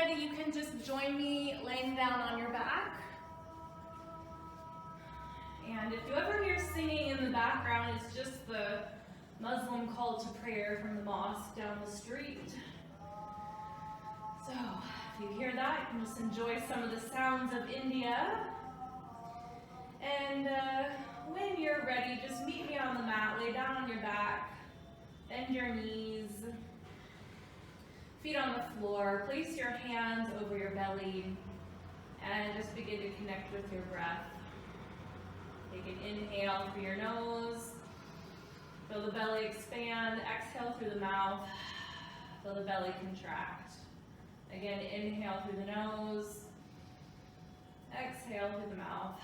ready, you can just join me laying down on your back. And if you ever hear singing in the background, it's just the Muslim call to prayer from the mosque down the street. So, if you hear that, you can just enjoy some of the sounds of India. And when you're ready, just meet me on the mat, lay down on your back, bend your knees, feet on the floor, place your hands over your belly, and just begin to connect with your breath. Take an inhale through your nose, feel the belly expand, exhale through the mouth, feel the belly contract. Again, inhale through the nose, exhale through the mouth,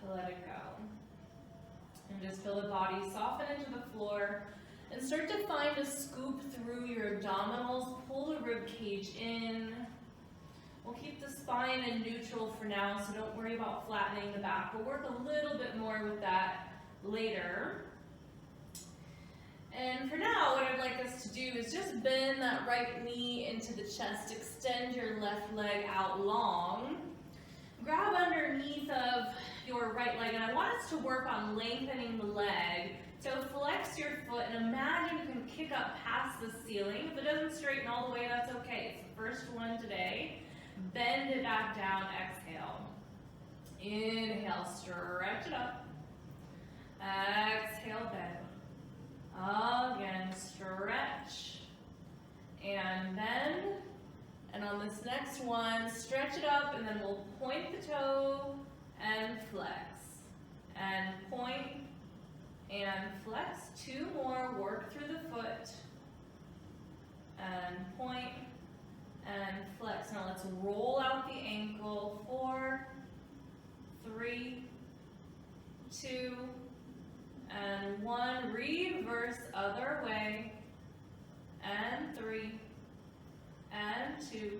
let it go. And just feel the body soften into the floor and start to find a scoop through your abdominals, pull the rib cage in. We'll keep the spine in neutral for now, so don't worry about flattening the back. We'll work a little bit more with that later. And for now, what I'd like us to do is just bend that right knee into the chest, extend your left leg out long, grab underneath of your right leg, and I want us to work on lengthening the leg. So flex your foot and imagine you can kick up past the ceiling. If it doesn't straighten all the way, that's okay. It's the first one today. Bend it back down, exhale. Inhale, stretch it up. Exhale, bend. Again, stretch and bend. And on this next one, stretch it up and then we'll point the toe and flex. And point and flex. Two more, work through the foot. And point and flex. Now let's roll out the ankle. 4, 3, 2, and 1. Reverse other way. And 3, and 2,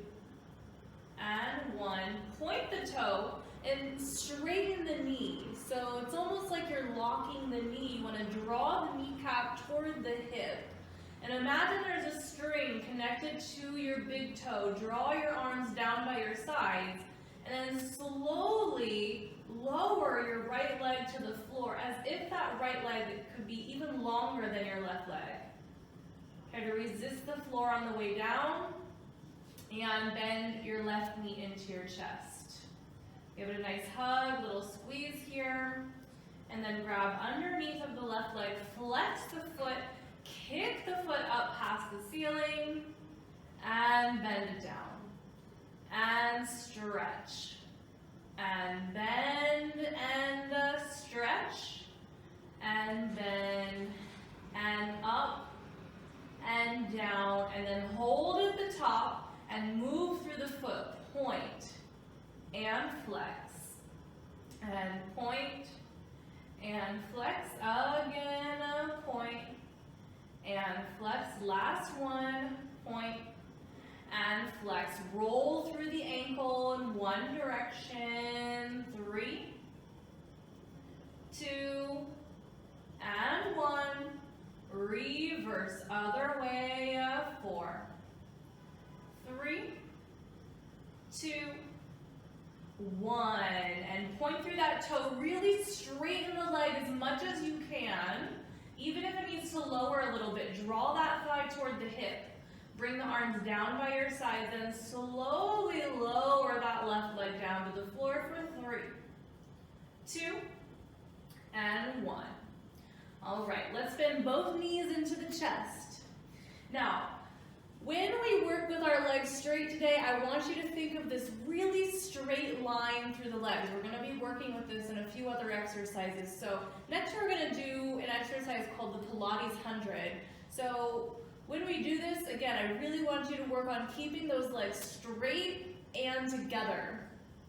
and 1. Point the toe and straighten the knee. So it's almost like you're locking the knee. You want to draw the kneecap toward the hip. And imagine there's a string connected to your big toe. Draw your arms down by your sides and then slowly lower your right leg to the floor as if that right leg could be even longer than your left leg. Try to resist the floor on the way down and bend your left knee into your chest. Give it a nice hug, little squeeze here, and then grab underneath of the left leg, flex the foot, kick the foot up past the ceiling, and bend it down. And stretch. And bend and stretch. And bend and up and down. And then hold at the top and move through the foot. Point and flex. And point and flex. Again, point and flex. Last one, point and flex. Roll through the ankle in one direction. 3, 2, and 1. Reverse other way. 4, 3, 2, 1. And point through that toe. Really straighten the leg as much as you can. Even if it needs to lower a little bit, draw that thigh toward the hip. Bring the arms down by your sides and slowly lower that left leg down to the floor for 3, 2, and 1. All right, let's bend both knees into the chest. Now, when we work with our legs straight today, I want you to think of this really straight line through the legs. We're going to be working with this in a few other exercises. So next we're going to do an exercise called the Pilates 100. So when we do this, again, I really want you to work on keeping those legs straight and together.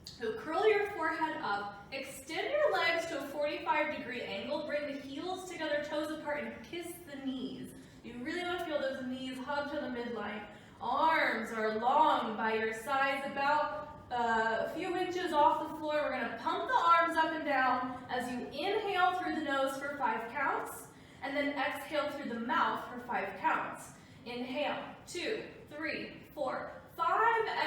So curl your forehead up, extend your legs to a 45-degree angle, bring the heels together, toes apart, and kiss the knees. You really want to feel those knees hug to the midline. Arms are long by your sides, about a few inches off the floor. We're going to pump the arms up and down as you inhale through the nose for 5 counts, and then exhale through the mouth for 5 counts. Inhale, 2, 3, 4, 5.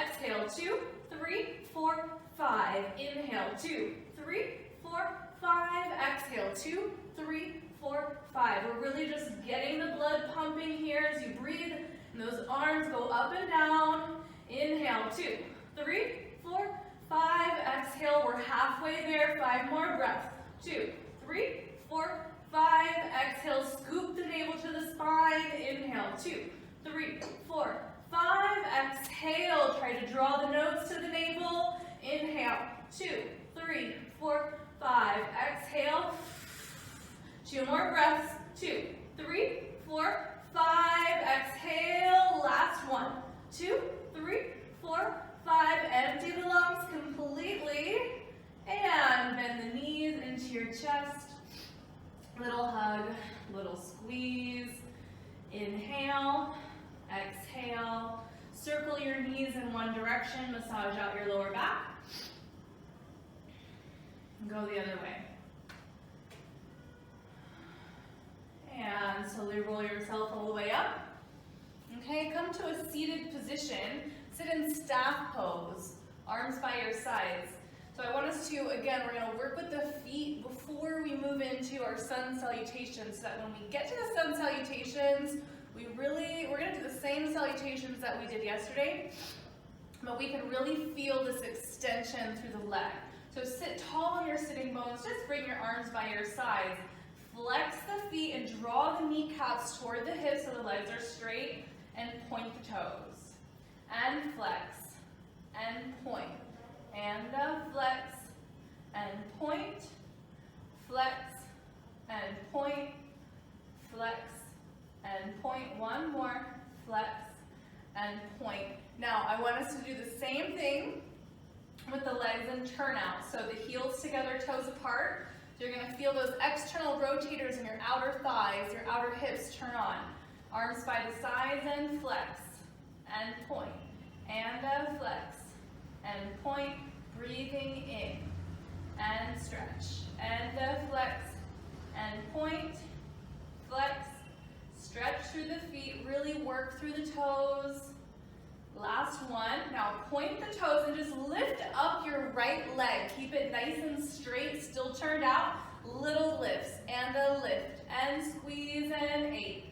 Exhale, 2, 3, 4, 5. Inhale, 2, 3, 4, 5. Exhale, 2, 3, 4, 5. We're really just getting the blood pumping here as you breathe, and those arms go up and down. Inhale, 2, 3, 4, 5. Exhale, we're halfway there. 5 more breaths. 2, 3, 4, 5. Exhale, scoop the navel to the spine. Inhale, 2, 3, 4, 5. Exhale, try to draw the nose to the navel. Inhale, 2, 3, 4, 5. Exhale. 2 more breaths. 2, 3, 4, 5. Exhale. Last one. 2, 3, 4, 5. Empty the lungs completely. And bend the knees into your chest. Little hug, little squeeze. Inhale. Exhale. Circle your knees in one direction. Massage out your lower back. Go the other way. And slowly roll yourself all the way up. Okay, come to a seated position. Sit in staff pose, arms by your sides. So I want us to, again, we're going to work with the feet before we move into our sun salutations, so that when we get to the sun salutations, we're going to do the same salutations that we did yesterday, but we can really feel this extension through the leg. So sit tall on your sitting bones, just bring your arms by your sides. Flex the feet and draw the kneecaps toward the hips so the legs are straight, and point the toes. And flex, and point. And flex, and point. Flex, and point. Flex, and point. One more. Flex, and point. Now, I want us to do the same thing with the legs and turn out. So the heels together, toes apart. So you're going to feel those external rotators in your outer thighs, your outer hips turn on. Arms by the sides and flex, and point, and flex, and point, breathing in, and stretch, and flex, and point, flex, stretch through the feet, really work through the toes. Last one. Now point the toes and just lift up your right leg. Keep it nice and straight, still turned out. Little lifts and a lift and squeeze in. 8,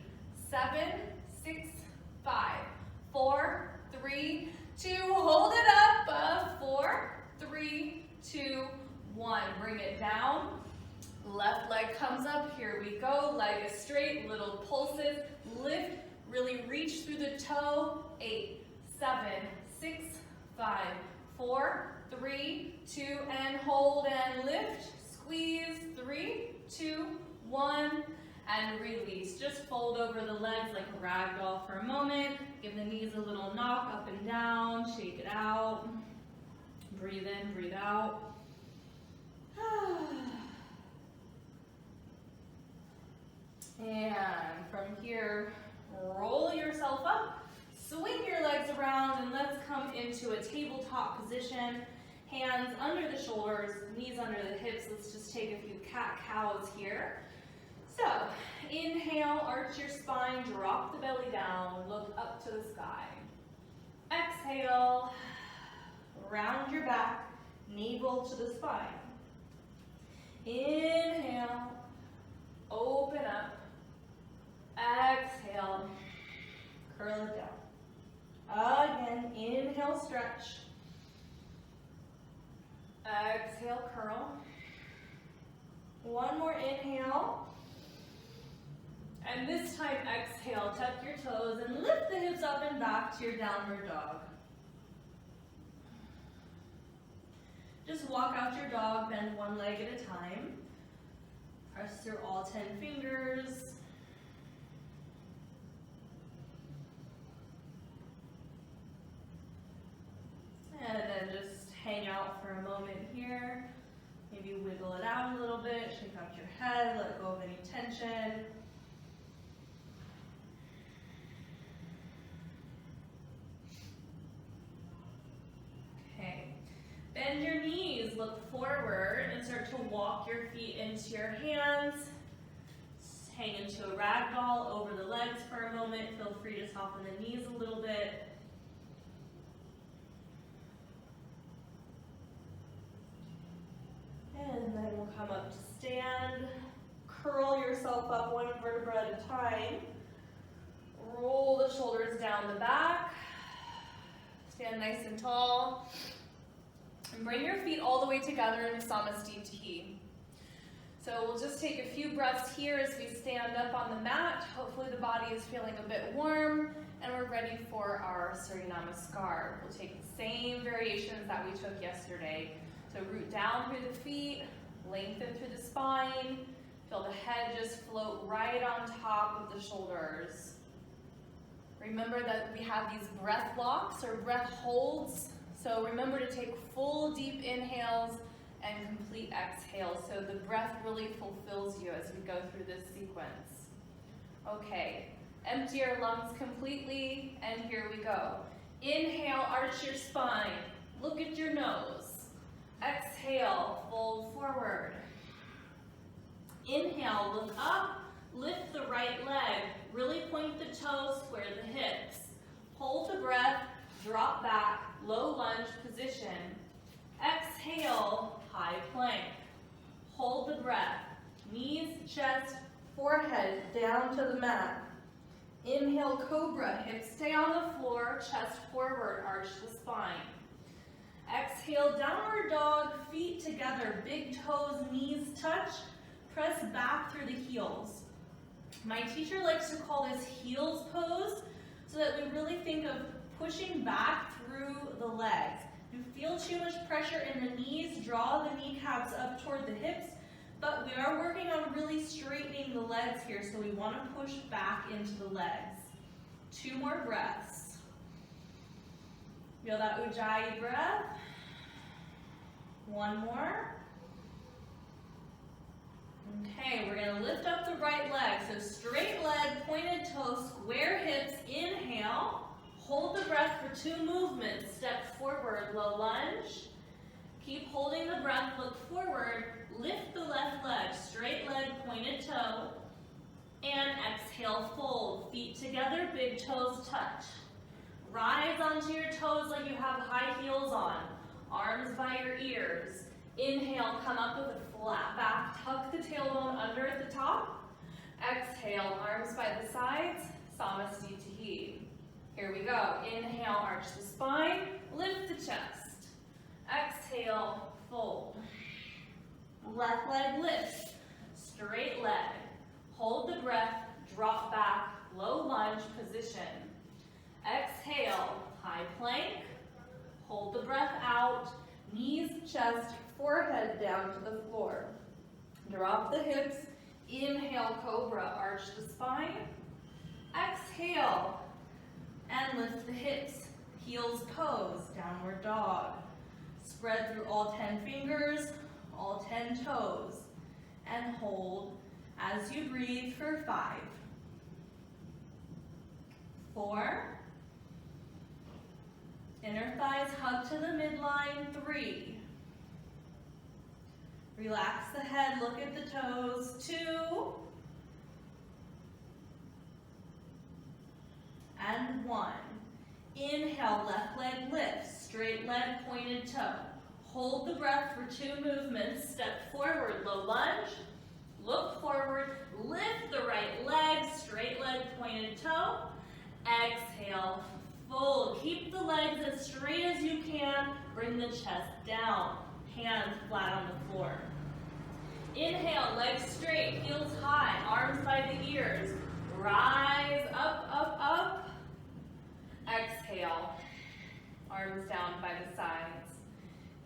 7, 6, 5, 4, 3, 2. Hold it up. 4, 3, 2, 1. Bring it down. Left leg comes up. Here we go. Leg is straight. Little pulses. Lift. Really reach through the toe. 8, 7, 6, 5, 4, 3, 2, and hold and lift. Squeeze. 3, 2, 1, and release. Just fold over the legs like a rag doll for a moment. Give the knees a little knock up and down. Shake it out. Breathe in, breathe out. And from here, roll yourself up. Swing your legs around and let's come into a tabletop position. Hands under the shoulders, knees under the hips. Let's just take a few cat-cows here. So, inhale, arch your spine, drop the belly down, look up to the sky. Exhale, round your back, navel to the spine. Inhale, open up. Exhale, curl it down. Again, inhale, stretch. Exhale, curl. One more inhale. And this time, exhale, tuck your toes and lift the hips up and back to your downward dog. Just walk out your dog, bend one leg at a time. Press through all 10 fingers. And then just hang out for a moment here. Maybe wiggle it out a little bit, shake out your head, let go of any tension. Okay. Bend your knees, look forward, and start to walk your feet into your hands. Hang into a rag doll over the legs for a moment. Feel free to soften the knees a little bit. come up to stand. Curl yourself up one vertebra at a time. Roll the shoulders down the back. Stand nice and tall. And bring your feet all the way together in the Samastitihi. So we'll just take a few breaths here as we stand up on the mat. Hopefully the body is feeling a bit warm and we're ready for our Surya Namaskar. We'll take the same variations that we took yesterday. So root down through the feet, lengthen through the spine, feel the head just float right on top of the shoulders. Remember that we have these breath blocks or breath holds. So remember to take full deep inhales and complete exhales so the breath really fulfills you as we go through this sequence. Okay, empty your lungs completely, and here we go. Inhale, arch your spine, look at your nose. Exhale, fold forward. Inhale, look up, lift the right leg, really point the toes, square the hips. Hold the breath, drop back, low lunge position. Exhale, high plank. Hold the breath, knees, chest, forehead down to the mat. Inhale, cobra, hips stay on the floor, chest forward, arch the spine. Exhale, downward dog, feet together, big toes, knees touch, press back through the heels. My teacher likes to call this heels pose so that we really think of pushing back through the legs. If you feel too much pressure in the knees, draw the kneecaps up toward the hips, but we are working on really straightening the legs here, so we want to push back into the legs. 2 more breaths. Feel that Ujjayi breath. 1 more. Okay, we're going to lift up the right leg. So straight leg, pointed toes, square hips. Inhale. Hold the breath for 2 movements. Step forward, low lunge. Keep holding the breath, look forward. Lift the left leg, straight leg, pointed toe. And exhale, fold. Feet together, big toes touch. Rise onto your toes like you have high heels on. Arms by your ears. Inhale, come up with a flat back. Tuck the tailbone under at the top. Exhale, arms by the sides. Samastitihi. Here we go. Inhale, arch the spine. Lift the chest. Exhale, fold. Left leg lifts. Straight leg. Hold the breath. Drop back. Low lunge position. Exhale, high plank. Hold the breath out. Knees, chest, forehead down to the floor. Drop the hips. Inhale, cobra, arch the spine. Exhale, and lift the hips. Heels pose, downward dog. Spread through all 10 fingers, all 10 toes. And hold as you breathe for 5, 4, inner thighs hug to the midline, 3. Relax the head, look at the toes, 2. And 1. Inhale, left leg lifts, straight leg, pointed toe. Hold the breath for 2 movements. Step forward, low lunge. Look forward, lift the right leg, straight leg, pointed toe. Exhale, fold. Keep the legs as straight as you can. Bring the chest down. Hands flat on the floor. Inhale, legs straight, heels high, arms by the ears. Rise up, up, up. Exhale, arms down by the sides.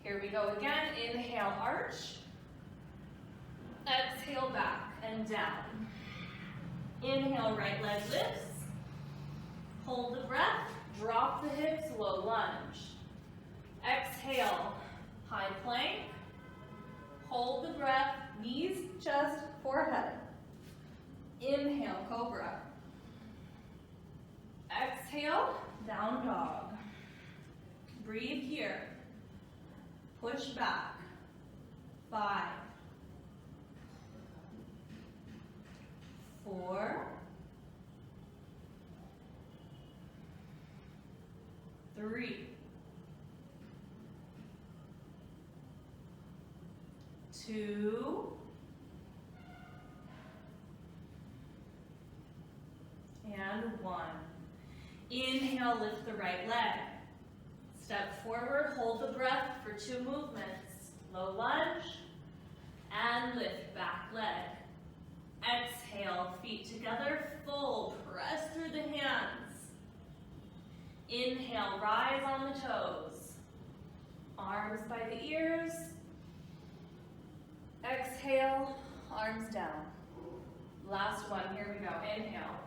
Here we go again. Inhale, arch. Exhale, back and down. Inhale, right leg lifts. Hold the breath. Drop the hips, low lunge. Exhale, high plank. Hold the breath, knees, chest, forehead. Inhale, cobra. Exhale, down dog. Breathe here. Push back. 5, 4, 3, 2, 2, and 1. Inhale, lift the right leg. Step forward, hold the breath for 2 movements. Low lunge, and lift back leg. Exhale, feet together, fold, press through the hands. Inhale, rise on the toes. Arms by the ears. Exhale, arms down. Last one, here we go. Inhale.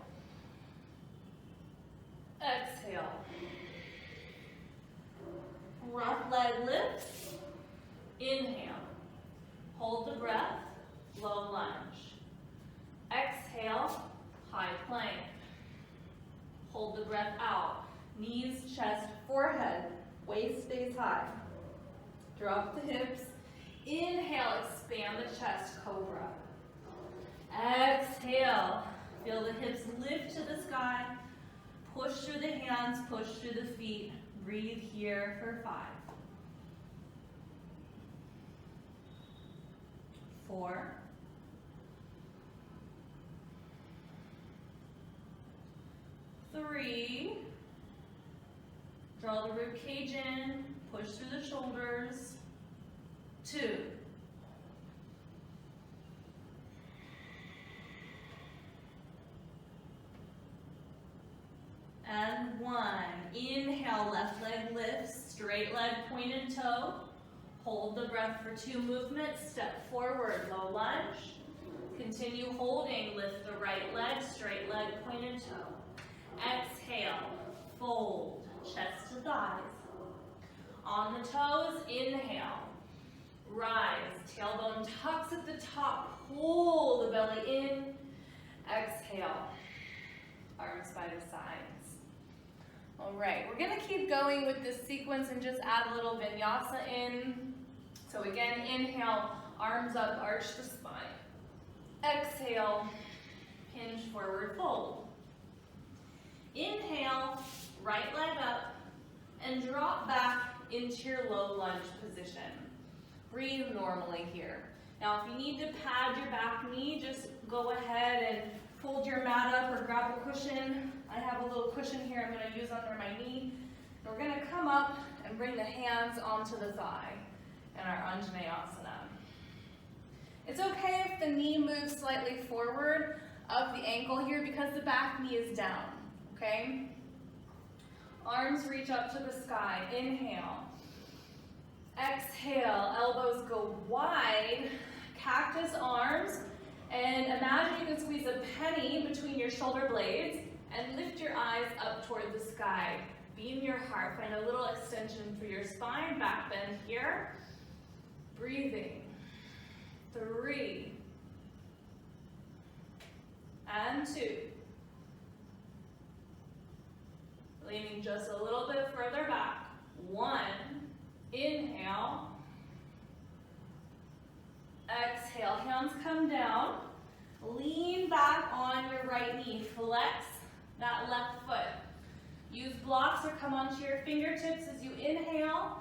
Exhale. Left leg lifts. Inhale. Hold the breath. Low lunge. Exhale. High plank. Hold the breath out. Knees, chest, forehead. Waist stays high. Drop the hips. Inhale, expand the chest, cobra. Exhale. Feel the hips lift to the sky. Push through the hands, push through the feet. Breathe here for 5. 4. 3. Draw the rib cage in, push through the shoulders. 2. And 1. Inhale, left leg lifts, straight leg, pointed toe. Hold the breath for 2 movements. Step forward, low lunge. Continue holding, lift the right leg, straight leg, pointed toe. Exhale, fold, chest to thighs. On the toes, inhale. Rise, tailbone tucks at the top, pull the belly in. Exhale, arms by the sides. All right, we're gonna keep going with this sequence and just add a little vinyasa in. So again, inhale, arms up, arch the spine. Exhale, hinge forward fold. Inhale, right leg up, and drop back into your low lunge position. Breathe normally here. Now, if you need to pad your back knee, just go ahead and fold your mat up or grab a cushion. I have a little cushion here I'm going to use under my knee. And we're going to come up and bring the hands onto the thigh in our Anjaneyasana. It's okay if the knee moves slightly forward of the ankle here because the back knee is down, okay? Arms reach up to the sky. Inhale. Exhale, elbows go wide, cactus arms, and imagine you can squeeze a penny between your shoulder blades and lift your eyes up toward the sky. Beam your heart, find a little extension through your spine, back bend here. Breathing. 3. And 2. Leaning just a little bit further back. 1. Inhale. Exhale, hands come down. Lean back on your right knee. Flex that left foot. Use blocks or come onto your fingertips as you inhale.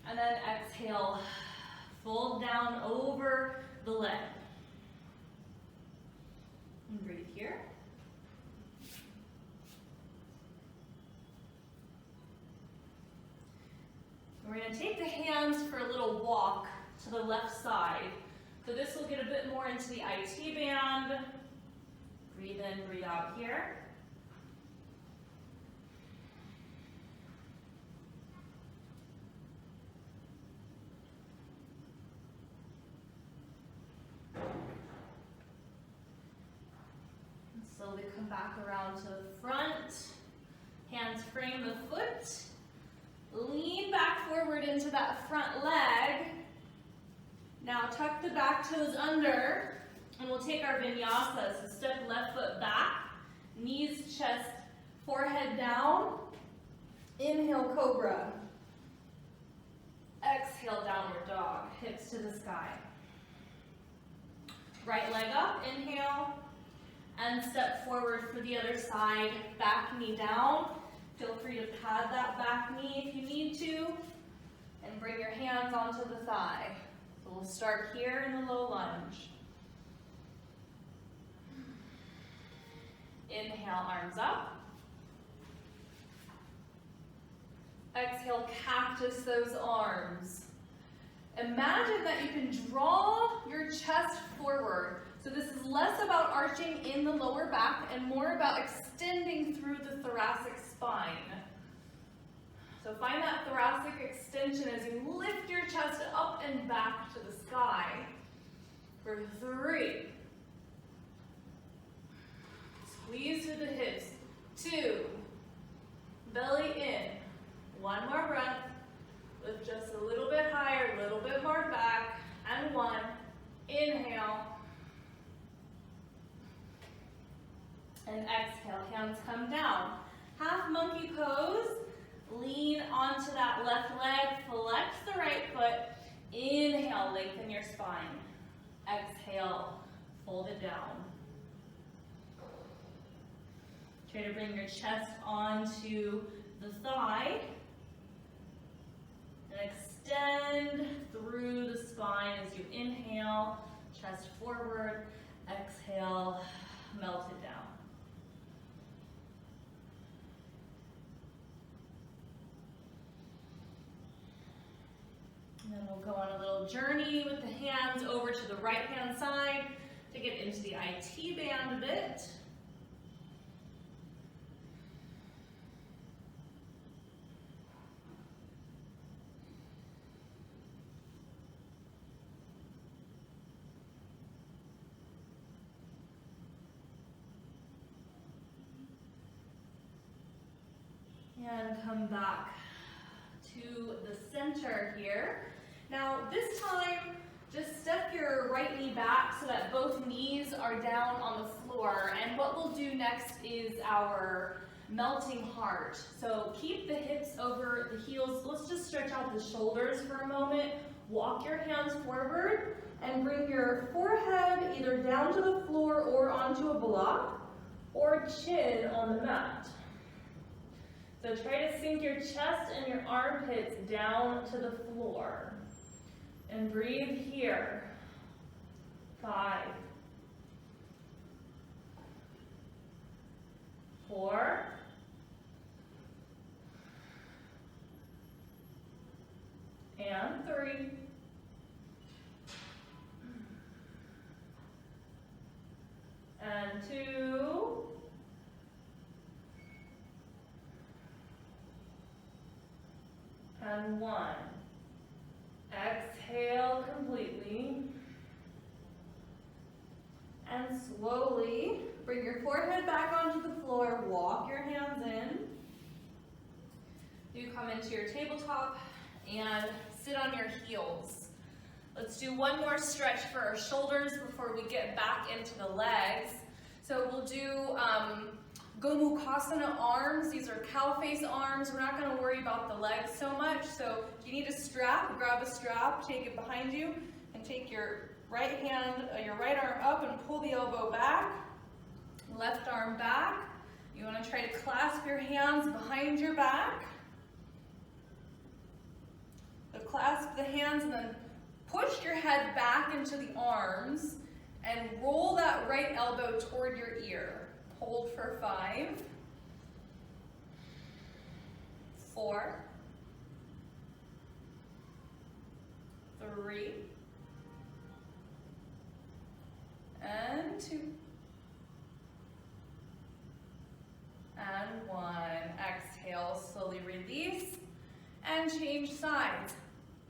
And then exhale. Fold down over the leg. And breathe here. We're going to take the hands for a little walk to the left side. So this will get a bit more into the IT band. Breathe in, breathe out here. And slowly come back around to the front. Hands frame the foot. Lean back forward into that front leg. Now tuck the back toes under, and we'll take our vinyasa. So step left foot back, knees, chest, forehead down. Inhale, cobra. Exhale, downward dog, hips to the sky. Right leg up, inhale, and step forward for the other side, back knee down. Feel free to pad that back knee if you need to, and bring your hands onto the thigh. So We'll start here in the low lunge. Inhale, arms up. Exhale, cactus those arms. Imagine that you can draw your chest forward. So this is less about arching in the lower back and more about extending through the thoracic spine. So find that thoracic extension as you lift your chest up and back to the sky. For 3. Squeeze through the hips. 2. Belly in. 1 more breath. Lift just a little bit higher, a little bit more back. And 1. Inhale. And exhale. Hands come down. Half monkey pose. Lean onto that left leg. Flex the right foot. Inhale, lengthen your spine. Exhale, fold it down. Try to bring your chest onto the thigh. And extend through the spine as you inhale, chest forward, exhale, melt it down. And then we'll go on a little journey with the hands over to the right hand side to get into the IT band a bit. And come back to the center here. Now this time, just step your right knee back so that both knees are down on the floor. And what we'll do next is our melting heart. So keep the hips over the heels. Let's just stretch out the shoulders for a moment. Walk your hands forward and bring your forehead either down to the floor or onto a block or chin on the mat. So try to sink your chest and your armpits down to the floor. And breathe here. 5, 4, and 3, and 2, and 1. Exhale completely. And slowly bring your forehead back onto the floor. Walk your hands in. You come into your tabletop and sit on your heels. Let's do one more stretch for our shoulders before we get back into the legs. So we'll do Gomukhasana arms. These are cow face arms. We're not going to worry about the legs so much. So if you need a strap, grab a strap, take it behind you, and take your right hand, your right arm up and pull the elbow back. Left arm back. You want to try to clasp your hands behind your back. So clasp the hands and then push your head back into the arms and roll that right elbow toward your ear. Hold for 5, 4, 3, and 2, and 1. Exhale, slowly release, and change sides.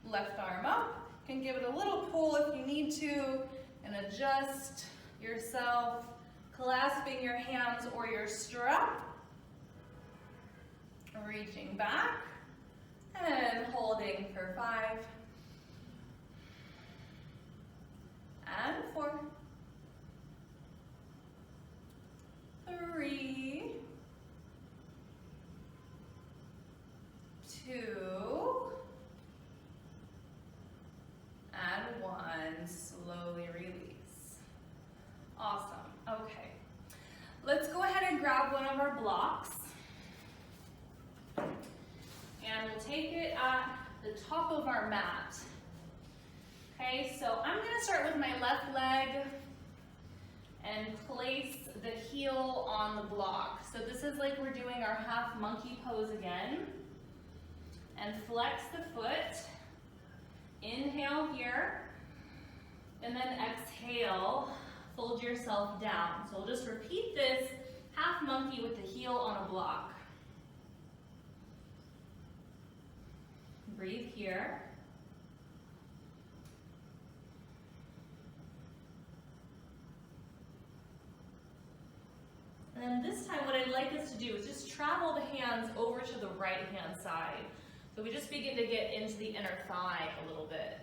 Left arm up, you can give it a little pull if you need to, and adjust yourself, clasping your hands or your strap, reaching back, and holding for 5, and 4, 3, 2, and 1. Slowly release. Awesome. Okay. Let's go ahead and grab one of our blocks. And we'll take it at the top of our mat. Okay, so I'm going to start with my left leg and place the heel on the block. So this is like we're doing our half monkey pose again. And flex the foot. Inhale here. And then exhale, fold yourself down. So we'll just repeat this half monkey with the heel on a block. Breathe here. And then this time what I'd like us to do is just travel the hands over to the right hand side. So we just begin to get into the inner thigh a little bit.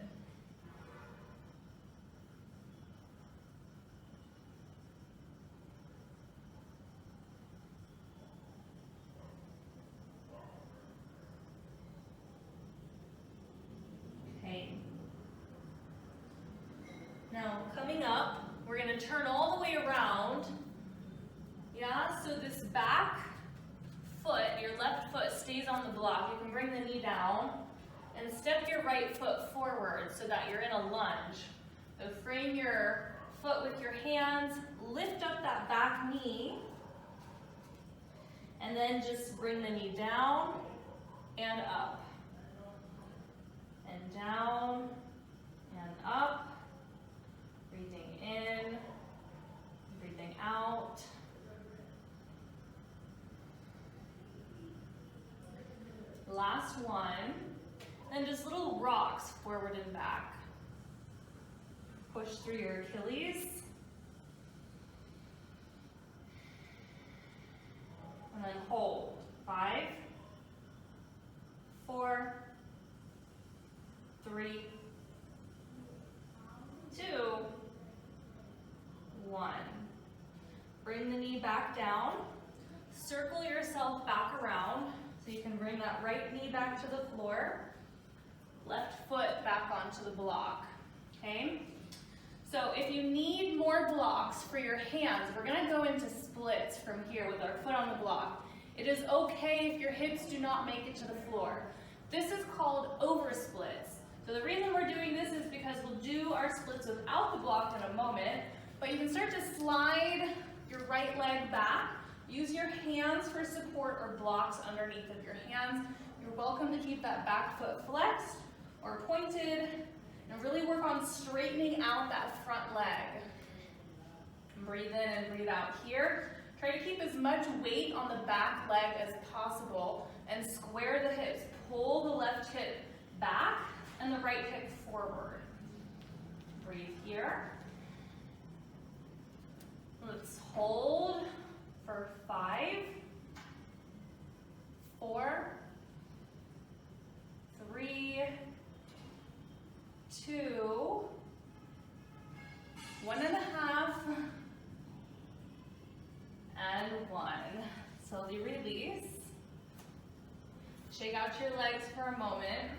Okay. Now coming up, we're going to turn all the way around. Yeah, so this back foot, your left foot stays on the block. You can bring the knee down and step your right foot forward so that you're in a lunge. So frame your foot with your hands, lift up that back knee, and then just bring the knee down and up. And down and up. Breathing in, breathing out. Last one, then just little rocks forward and back. Push through your Achilles. And then hold. 5, 4, 3, 2, 1. Bring the knee back down. Circle yourself back around. So you can bring that right knee back to the floor, left foot back onto the block, okay? So if you need more blocks for your hands, we're gonna go into splits from here with our foot on the block. It is okay if your hips do not make it to the floor. This is called oversplits. So the reason we're doing this is because we'll do our splits without the block in a moment, but you can start to slide your right leg back. Use your hands for support or blocks underneath of your hands. You're welcome to keep that back foot flexed or pointed and really work on straightening out that front leg. Breathe in and breathe out here. Try to keep as much weight on the back leg as possible and square the hips. Pull the left hip back and the right hip forward. Breathe here. Let's hold for 5, 4, 3, 2, 1.5, and 1. Slowly release. Shake out your legs for a moment.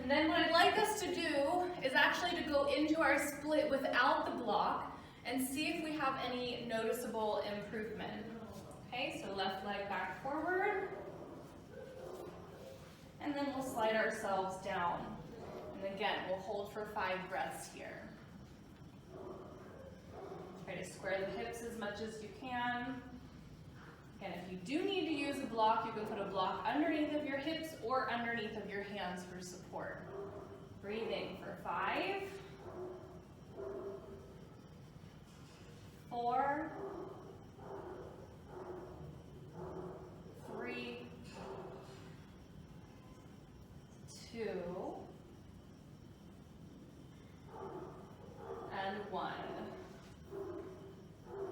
And then what I'd like us to do is actually to go into our split without the block and see if we have any noticeable improvement. Okay, so left leg back forward. And then we'll slide ourselves down. And again, we'll hold for 5 breaths here. Try to square the hips as much as you can. Again, if you do need to use a block, you can put a block underneath of your hips or underneath of your hands for support. Breathing for 5, 4, 3, 2, and 1.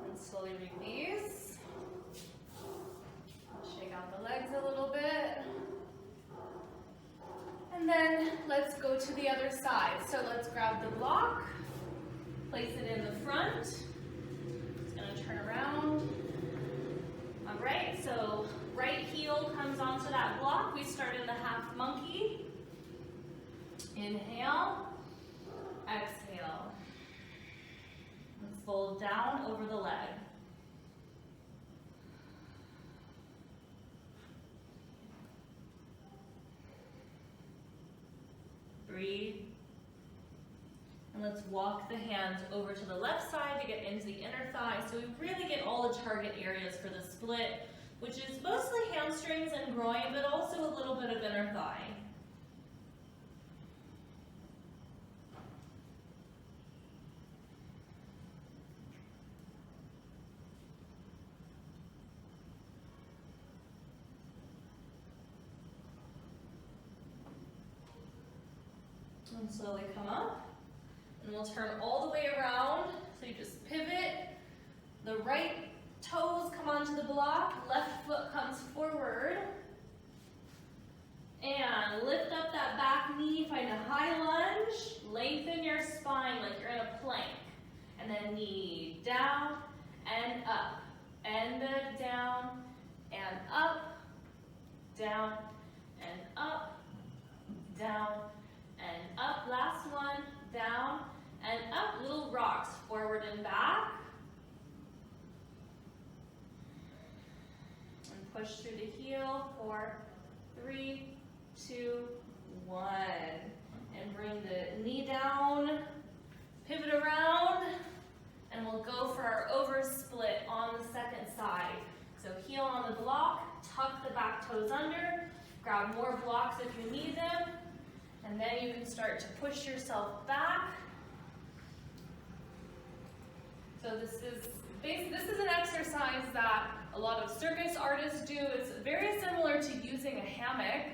And slowly release. Shake out the legs a little bit. And then let's go to the other side. So let's grab the block, place it in the front. It's going to turn around. All right, so right heel comes onto that block. We start in the half monkey. Inhale, exhale. And fold down over the leg. Breathe Let's walk the hands over to the left side to get into the inner thigh. So we really get all the target areas for the split, which is mostly hamstrings and groin, but also a little bit of inner thigh. And slowly come up. And we'll turn all the way around. So you just pivot. The right toes come onto the block. Left foot comes forward. And lift up that back knee. Find a high lunge. Lengthen your spine like you're in a plank. And then knee down and up. And then down and up. Down and up. Down and up. Last one. Down and up. Little rocks forward and back. And push through the heel. 4, 3, 2, 1. And bring the knee down. Pivot around. And we'll go for our oversplit on the second side. So heel on the block. Tuck the back toes under. Grab more blocks if you need them. And then you can start to push yourself back. So this is an exercise that a lot of circus artists do. It's very similar to using a hammock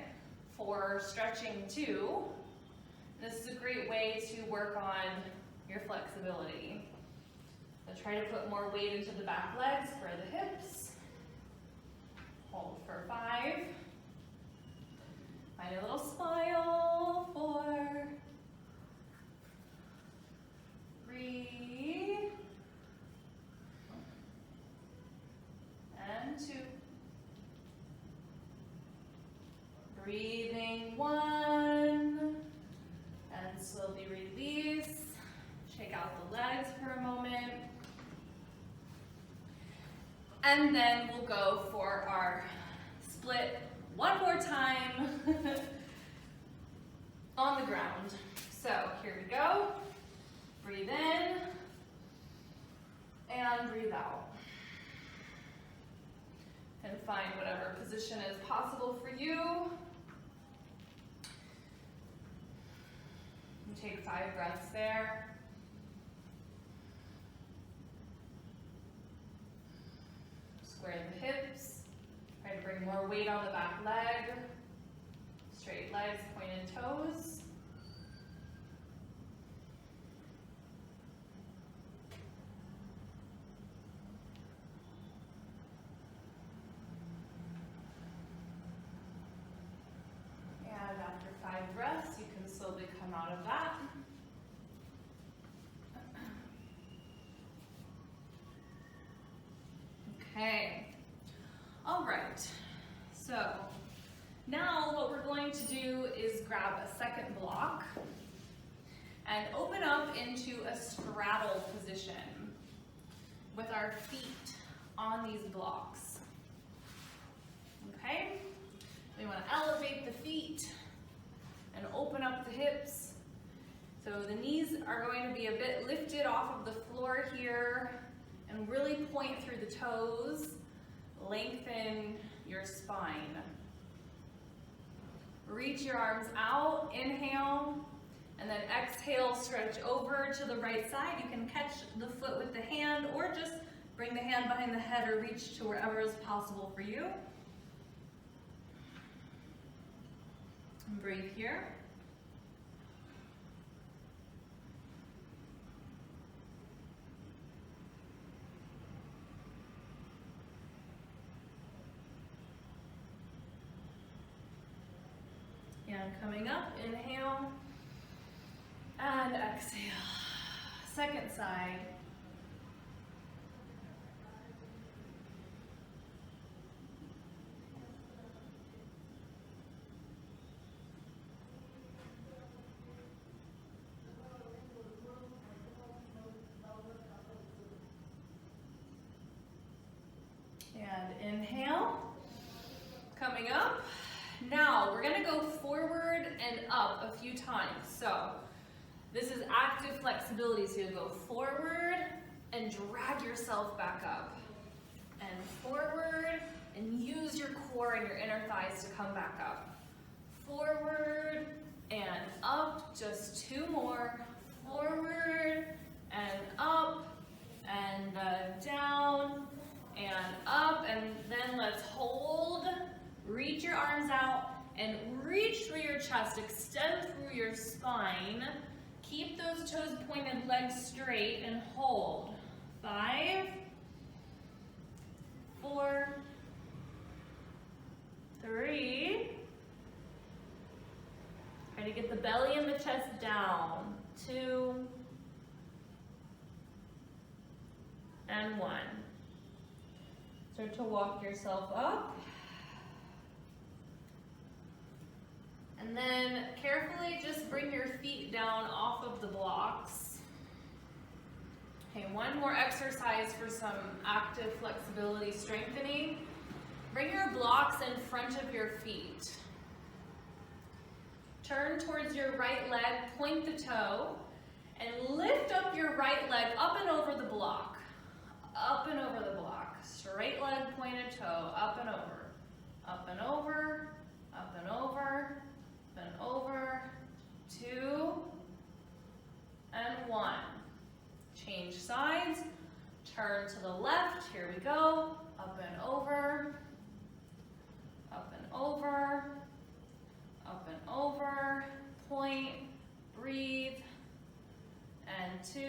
for stretching too. This is a great way to work on your flexibility. So try to put more weight into the back legs for the hips. Hold for 5. Find a little smile. 4, 3, and 2. Breathing 1, and slowly release. Shake out the legs for a moment. And then we'll go for our split one more time on the ground. So here we go. Breathe in and breathe out. And find whatever position is possible for you. And take 5 breaths there. Square the hips. Try to bring more weight on the back leg. Straight legs, pointed toes. And after 5 breaths, you can slowly come out of that. Okay. All right, so now what we're going to do is grab a second block and open up into a straddle position with our feet on these blocks. Okay, we want to elevate the feet and open up the hips. So the knees are going to be a bit lifted off of the floor here and really point through the toes. Lengthen your spine. Reach your arms out, inhale, and then exhale, stretch over to the right side. You can catch the foot with the hand or just bring the hand behind the head or reach to wherever is possible for you. And breathe here. And coming up, inhale and exhale. Second side. And inhale, coming up. Now we're gonna go forward and up a few times. So this is active flexibility. So you go forward and drag yourself back up. And forward, and use your core and your inner thighs to come back up. Forward and up, just 2 more. Forward and up, and down, and up, and then let's hold. Reach your arms out, and reach through your chest, extend through your spine. Keep those toes pointed, legs straight, and hold. 5, 4, 3. Try to get the belly and the chest down. 2, and 1. Start to walk yourself up. And then carefully just bring your feet down off of the blocks. Okay, one more exercise for some active flexibility strengthening. Bring your blocks in front of your feet. Turn towards your right leg, point the toe, and lift up your right leg up and over the block. Up and over the block. Straight leg, pointed toe, up and over. Up and over, up and over, up and over. 2, and 1. Change sides. Turn to the left. Here we go. Up and over. Up and over. Up and over. Point. Breathe. And 2.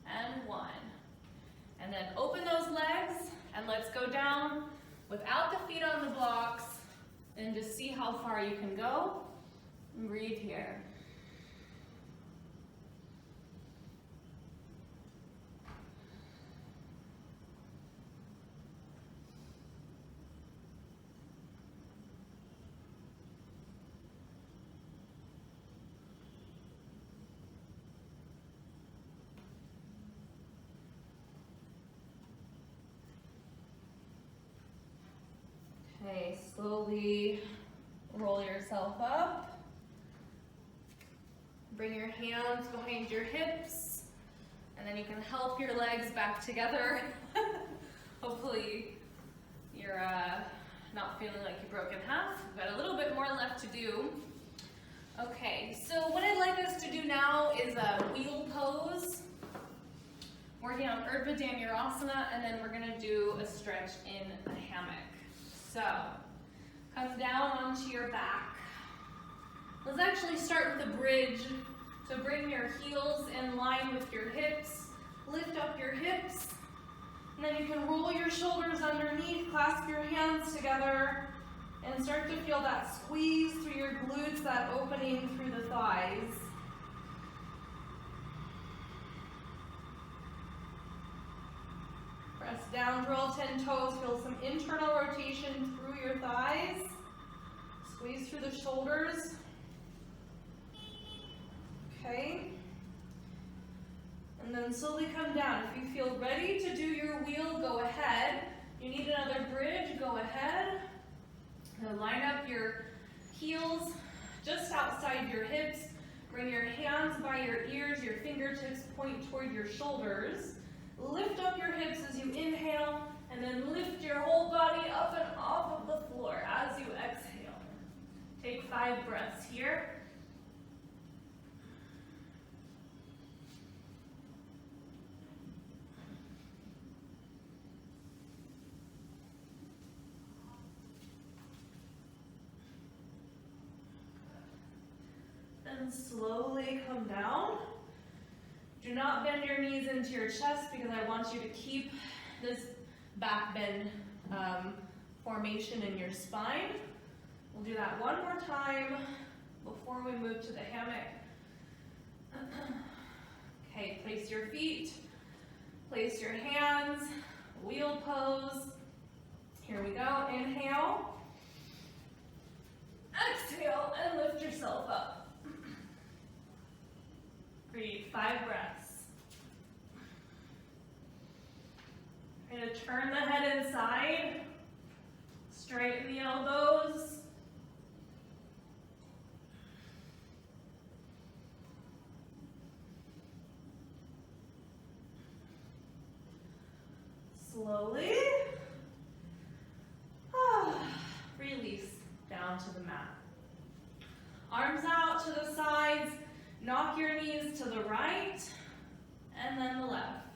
And 1. And then open those legs and let's go down without the feet on the blocks and just see how far you can go. And breathe here. Okay, slowly roll yourself up. Bring your hands behind your hips, and then you can help your legs back together. Hopefully you're not feeling like you broke in half. We've got a little bit more left to do. Okay, so what I'd like us to do now is a wheel pose. Working on Urdhva Dhanurasana, and then we're gonna do a stretch in the hammock. So, come down onto your back. Let's actually start with a bridge. So bring your heels in line with your hips. Lift up your hips. And then you can roll your shoulders underneath, clasp your hands together, and start to feel that squeeze through your glutes, that opening through the thighs. Press down, draw 10 toes, feel some internal rotation through your thighs. Squeeze through the shoulders. Okay. And then slowly come down. If you feel ready to do your wheel, go ahead. You need another bridge, go ahead. Now line up your heels just outside your hips. Bring your hands by your ears, your fingertips point toward your shoulders. Lift up your hips as you inhale, and then lift your whole body up and off of the floor as you exhale. Take 5 breaths here. Then slowly come down. Do not bend your knees into your chest because I want you to keep this back bend formation in your spine. We'll do that one more time before we move to the hammock. Okay, place your feet, place your hands, wheel pose. Here we go, inhale. Exhale and lift yourself up. Breathe, 5 breaths. We're going to turn the head inside, straighten the elbows. slowly. Release down to the mat. Arms out to the sides. Knock your knees to the right and then the left.